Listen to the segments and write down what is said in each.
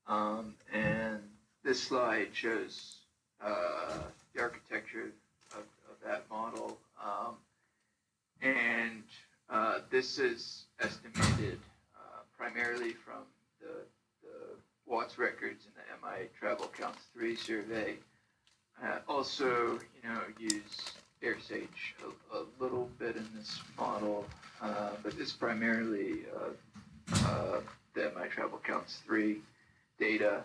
And this slide shows the architecture of that model. And this is estimated primarily from the Watts records in the MI Travel Counts 3 survey. Also, use AirSage a little bit in this model, but it's primarily the MI Travel Counts 3 data.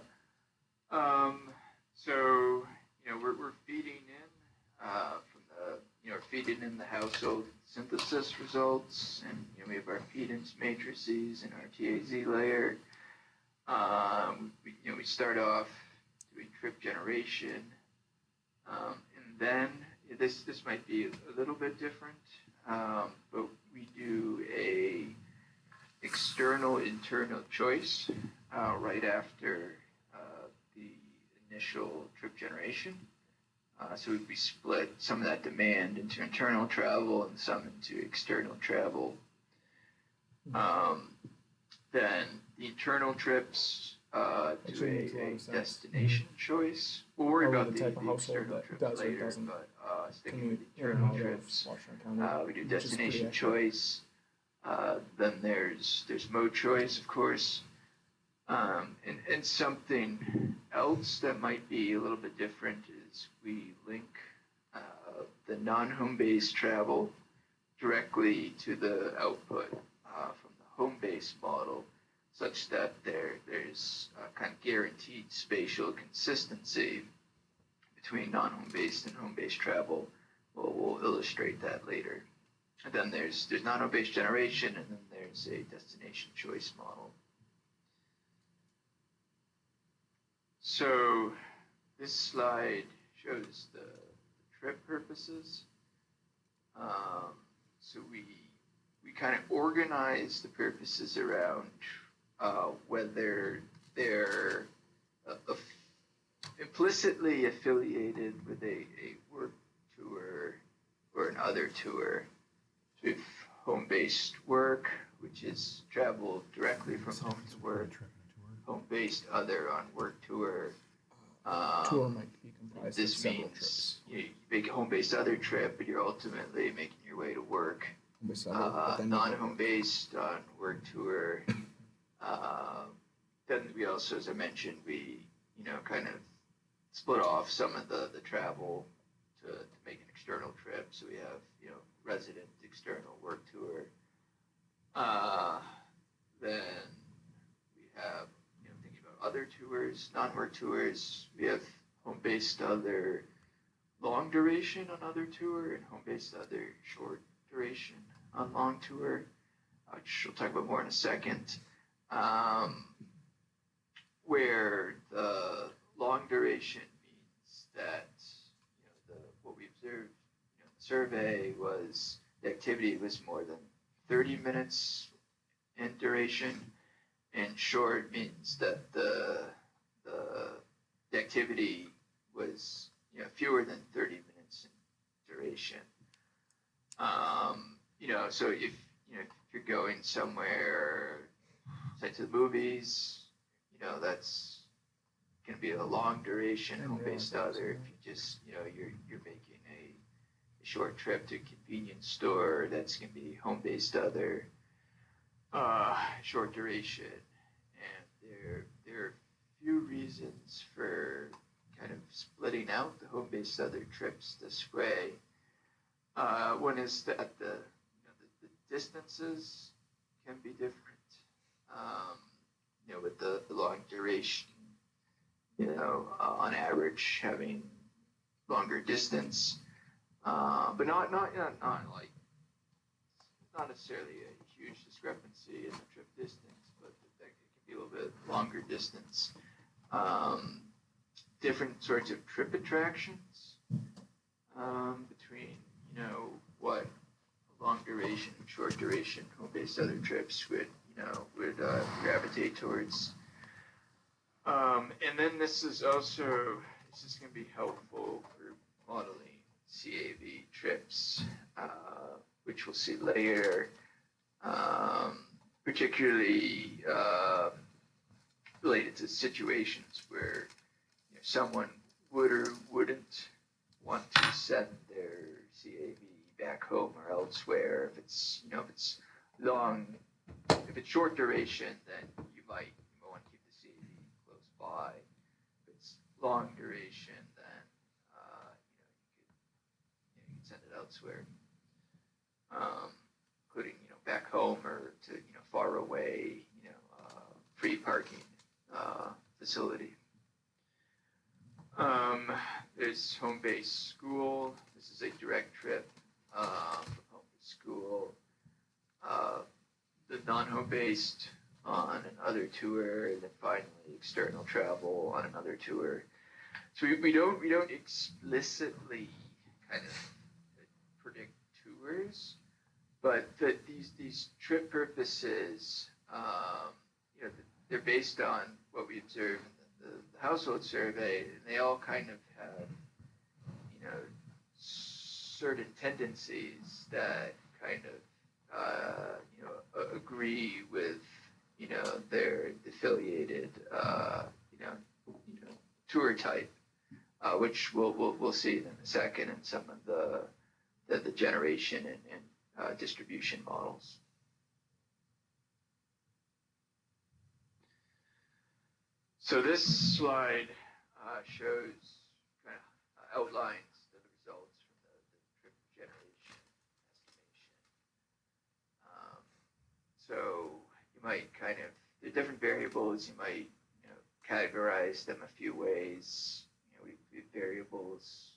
So, we're feeding in feeding in the household synthesis results, and we have our impedance matrices and our TAZ layer. We start off doing trip generation, and then this might be a little bit different, but we do a external internal choice right after the initial trip generation. So we split some of that demand into internal travel and some into external travel. Then the internal trips do a destination choice. We'll worry about the external trips later, but sticking with the internal trips, we do destination choice. Then there's mode choice, of course. And something else that might be a little bit different is we link the non-home-based travel directly to the output from the home-based model, such that there's kind of guaranteed spatial consistency between non-home-based and home-based travel. We'll illustrate that later. And then there's non-home-based generation, and then there's a destination choice model. So this slide shows the trip purposes. So we kind of organize the purposes around whether they're implicitly affiliated with a work tour or an other tour. So we have home-based work, which is travel directly from home to work. Home-based other on work tour. Tour might be comprised of several trips. You make a home-based other trip, but you're ultimately making your way to work. Non-home-based on work tour. Then we also, as I mentioned, we kind of split off some of the travel to make an external trip. So we have resident external work tour. Then we have thinking about other tours, non-work tours. We have home-based other long duration on other tour and home-based other short duration on long tour, which we'll talk about more in a second. Where the long duration means that what we observed in the survey was the activity was more than 30 minutes in duration, and short means that the activity was fewer than 30 minutes in duration. So if you're going somewhere, say to the movies, that's going to be a long duration home-based other. If you just you're making a short trip to a convenience store, that's going to be home-based other, short duration. And there are a few reasons for kind of splitting out the home-based other trips this way. One is that the distances can be different. With the long duration, on average having longer distance, but not necessarily a huge discrepancy in the trip distance, but that can be a little bit longer distance. Different sorts of trip attractions between what long duration and short duration home-based other trips would gravitate towards. And then this is going to be helpful for modeling CAV trips, which we'll see later, particularly related to situations where someone would or wouldn't want to send their CAV back home or elsewhere. If it's if it's short duration, then you might want to keep the CAV close by. If it's long duration, then you can send it elsewhere, including back home or to far away free parking facility. There's home-based school. This is a direct trip from home to school. The non-home-based on another tour, and then finally external travel on another tour. So we don't explicitly kind of predict tours, but these trip purposes, they're based on what we observe in the household survey, and they all kind of have, certain tendencies that kind of, agree with, their affiliated, tour type, which we'll see in a second in some of the generation and distribution models. So this slide shows kind of outlines the results from the trip generation estimation. So you might the different variables, you might categorize them a few ways. We have variables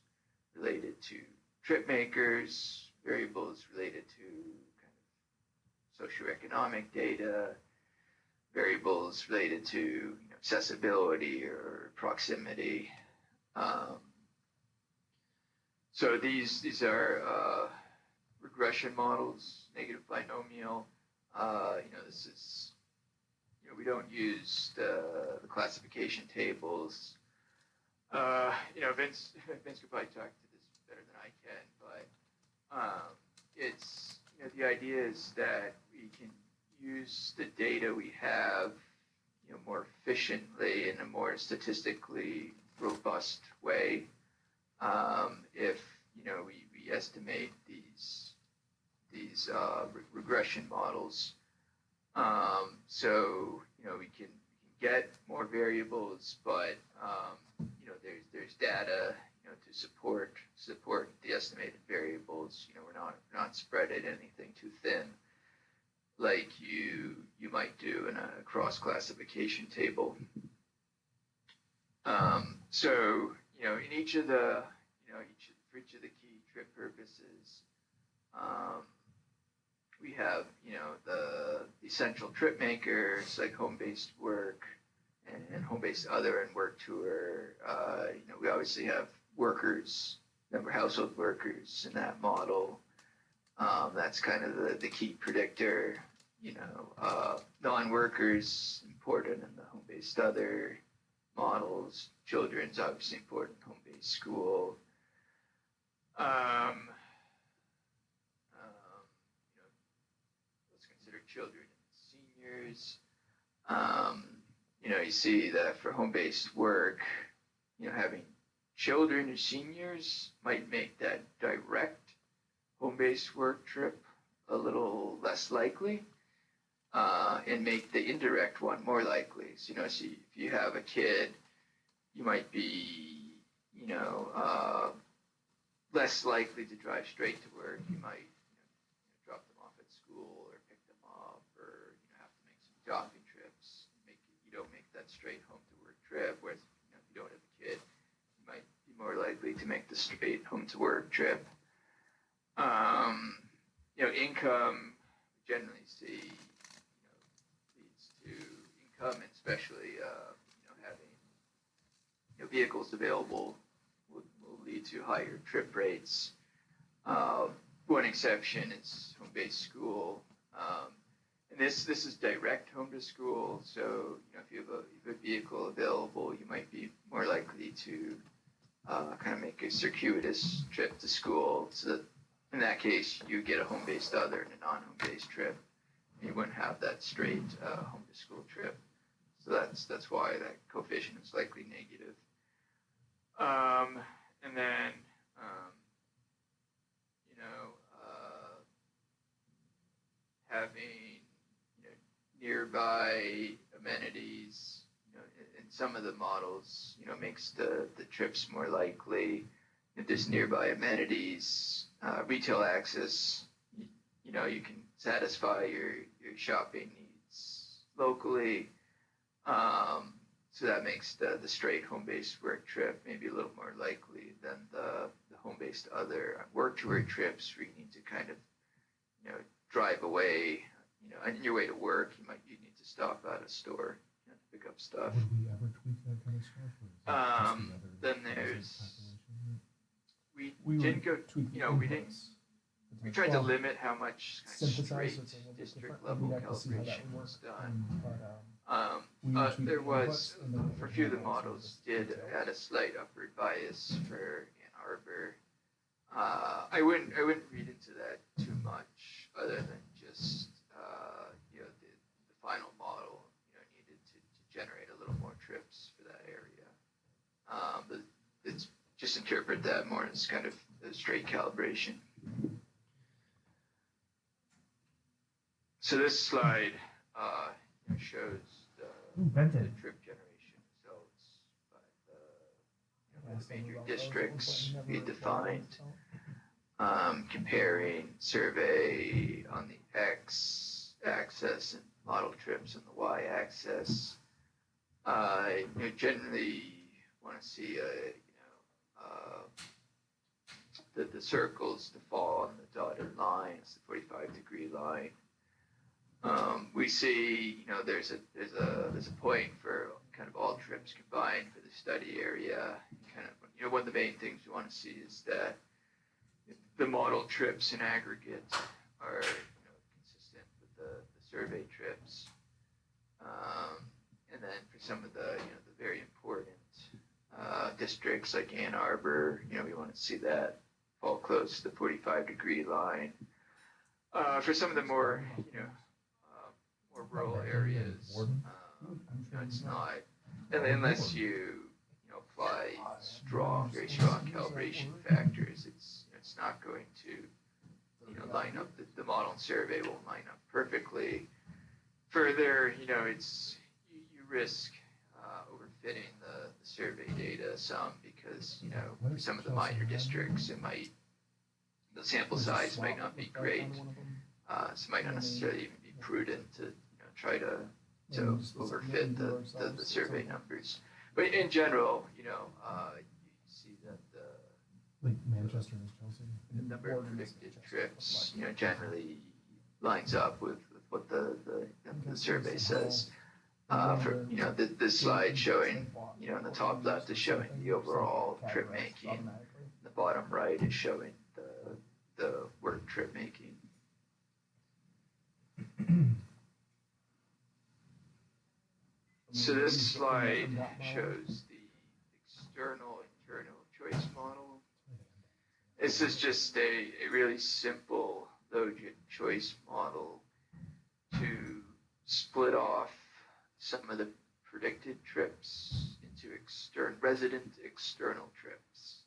related to trip makers, variables related to kind of socioeconomic data, variables related to accessibility or proximity. So these are regression models, negative binomial. This is we don't use the classification tables. Vince could probably talk to this better than I can, but it's the idea is that we can use the data we have more efficiently in a more statistically robust way if we estimate these regression models. So we can get more variables, but there's data to support the estimated variables. We're not spreading anything too thin like you might do in a cross classification table. So in each of the for each of the key trip purposes, we have the essential trip makers like home-based work and home-based other and work tour. We obviously have workers, household workers in that model. That's kind of the key predictor. Non-workers important in the home-based other models. Children's obviously important in home-based school. Let's consider children and seniors. You see that for home-based work, having children or seniors might make that direct home-based work trip a little less likely, and make the indirect one more likely. So, if you have a kid, you might be, less likely to drive straight to work. You might, drop them off at school or pick them up, or have to make some jogging trips. You don't make that straight home to work trip. Whereas, if you don't have a kid, you might be more likely to make the straight home to work trip. Income generally see, leads to income, and especially, having, vehicles available will lead to higher trip rates. One exception is home-based school, and this is direct home to school. So, if you have a vehicle available, you might be more likely to kind of make a circuitous trip to school, so that in that case, you get a home-based other and a non-home-based trip. You wouldn't have that straight home-to-school trip. So that's why that coefficient is likely negative. And then having nearby amenities, in some of the models, makes the trips more likely. If there's nearby amenities, retail access, you can satisfy your shopping needs locally. So that makes the straight home-based work trip maybe a little more likely than the home-based other work to work trips, where you need to kind of drive away. On your way to work, you need to stop at a store to pick up stuff. Would we ever tweak that kind of stuff? Then there's we didn't go. We didn't. We tried to limit how much kind of straight district level calibration was done. There was, for a few of the models, did add a slight upward bias for Ann Arbor. I wouldn't read into that too much, other than just the final model needed to generate a little more trips for that area. But it's just interpret that more as kind of a straight calibration. So this slide shows the trip generation results by the major districts we defined, comparing survey on the x-axis and model trips on the y-axis. Generally want to see the circles to fall on the dotted line. It's the 45-degree line. We see, there's a point for kind of all trips combined for the study area. Kind of, one of the main things we want to see is that the model trips in aggregate are, consistent with the survey trips. And then for some of the very important districts like Ann Arbor, we want to see that fall close to the 45-degree line. For some of the more, more rural areas, it's not, unless you apply very strong calibration factors, it's not going to line up. The model and survey won't line up perfectly. Further, it's you risk overfitting the survey data some, because for some of the minor districts, the sample size might not be great. So it might not necessarily even be prudent to try to overfit the survey numbers. But in general, you see that like Manchester and Chelsea, the number of predicted trips, generally lines up with what the survey says. For this slide showing, in the top left is showing the overall trip making. The bottom right is showing the work trip making. So this slide shows the external internal choice model. This is just a really simple logit choice model to split off some of the predicted trips into resident external trips.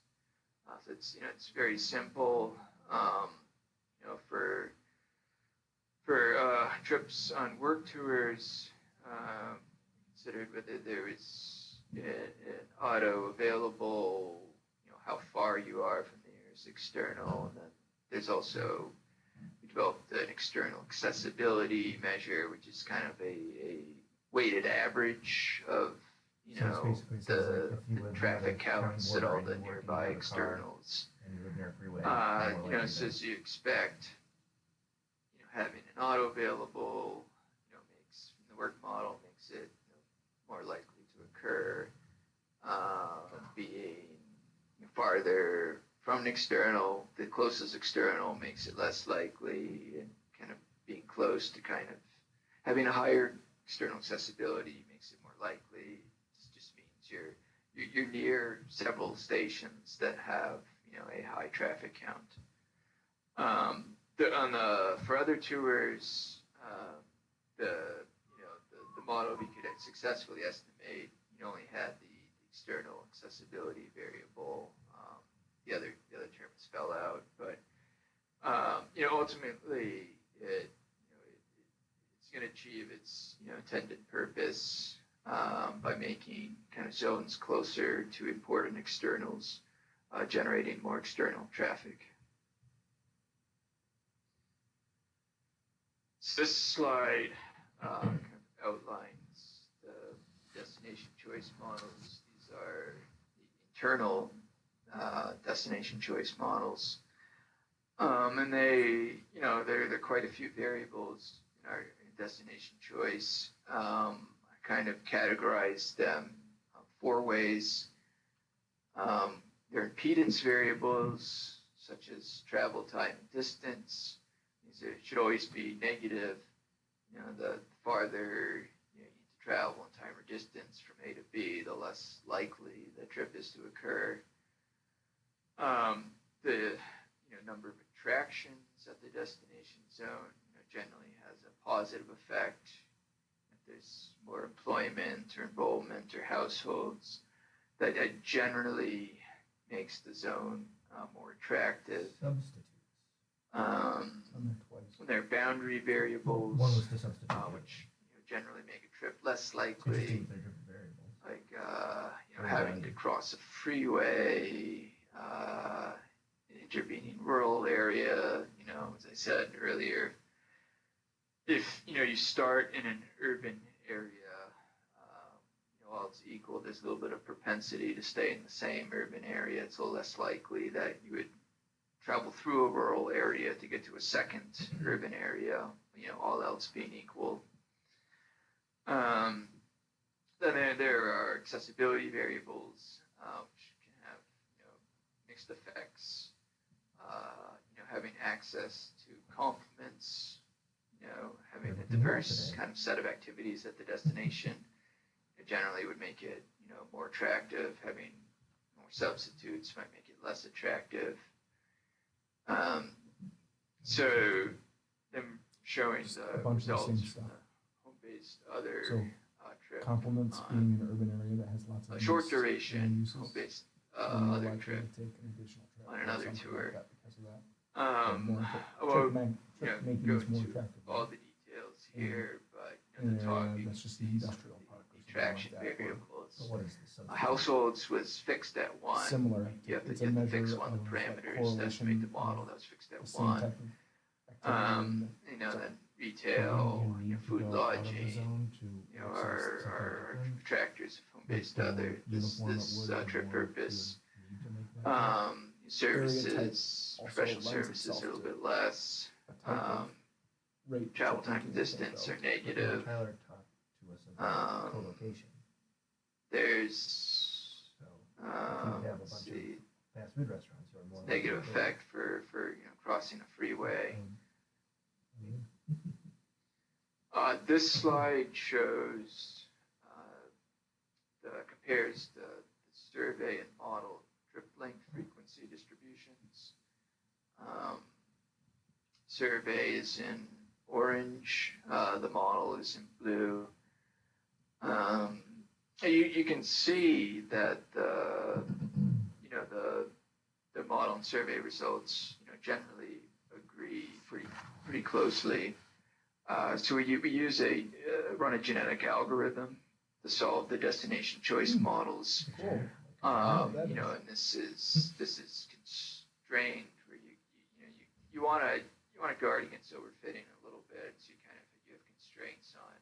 So it's very simple. For trips on work tours, considered whether there is an auto available, how far you are from the nearest external, and then there's also, we developed an external accessibility measure, which is kind of a weighted average of the traffic counts at all the nearby externals. So as you expect, having an auto available, makes the work model makes it more likely to occur. Being farther from an external, the closest external makes it less likely, and kind of being close to kind of having a higher external accessibility makes it more likely. This just means you're near several stations that have a high traffic count. For other tours, the model we could successfully estimate, you only had the external accessibility variable. The other terms fell out, but ultimately it's going to achieve its intended purpose by making kind of zones closer to important externals, generating more external traffic. So this slide kind of outlines the destination choice models. These are the internal destination choice models, and they're quite a few variables in our destination choice. I kind of categorized them 4 ways. They're impedance variables such as travel time and distance. These should always be negative. The farther you need to travel in time or distance from A to B, the less likely the trip is to occur. The number of attractions at the destination zone generally has a positive effect. If there's more employment or involvement or households, that generally makes the zone more attractive. Substitutes. There are boundary variables, One was to substitute. which generally make a trip less likely. Like having to cross a freeway, intervening rural area. As I said earlier, if you start in an urban area, all else equal, there's a little bit of propensity to stay in the same urban area. It's a little less likely that you would travel through a rural area to get to a second urban area, all else being equal. Then there are accessibility variables, which can have mixed effects. Having access to complements, having a diverse kind of set of activities at the destination, it generally would make it more attractive. Having more substitutes might make it less attractive. So them showing the results from the home-based other trip. Complements being an urban area that has lots of A short duration home-based other trip take an additional trip on another tour. Like because of that. Well, Trip making go is more into attractive. all the details here, but In the an area talking that's just an these industrial park or something attraction like that, or variables. So what is the substitute? Households was fixed at 1. Similar. You have to It's a fix measure one of the of, parameters to estimate the correlation model of that was fixed at the same 1. type of activity. Then retail, food, lodging, are are attractors of home-based other. This trip purpose. Services, professional services are a little bit less. Rate Travel for time taking and distance a are photo. negative. Tyler talked to us about co-location. There's So if you have a let's bunch see, of fast food restaurants who are more negative likely to- effect for crossing a freeway. This slide shows compares the survey and model trip length frequency distributions. Survey is in orange. The model is in blue. You can see that the model and survey results generally agree pretty closely. So we use run a genetic algorithm to solve the destination choice models. And this is constrained where you want to guard against overfitting a little bit. So you have constraints on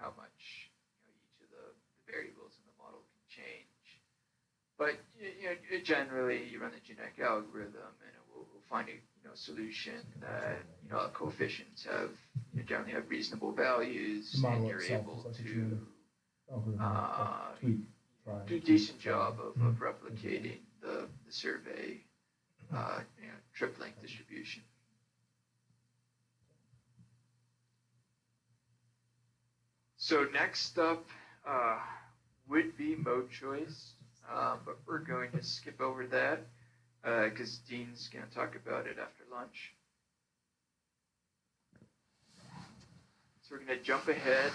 how much each of the variables in the model can change. But generally you run the genetic algorithm and it will find a solution that coefficients generally have reasonable values, The model and you're itself able is like a to genetic algorithm, tweak, try, do a decent job of replicating the survey trip length distribution. So next up would be mode choice, but we're going to skip over that because Dean's going to talk about it after lunch. So we're going to jump ahead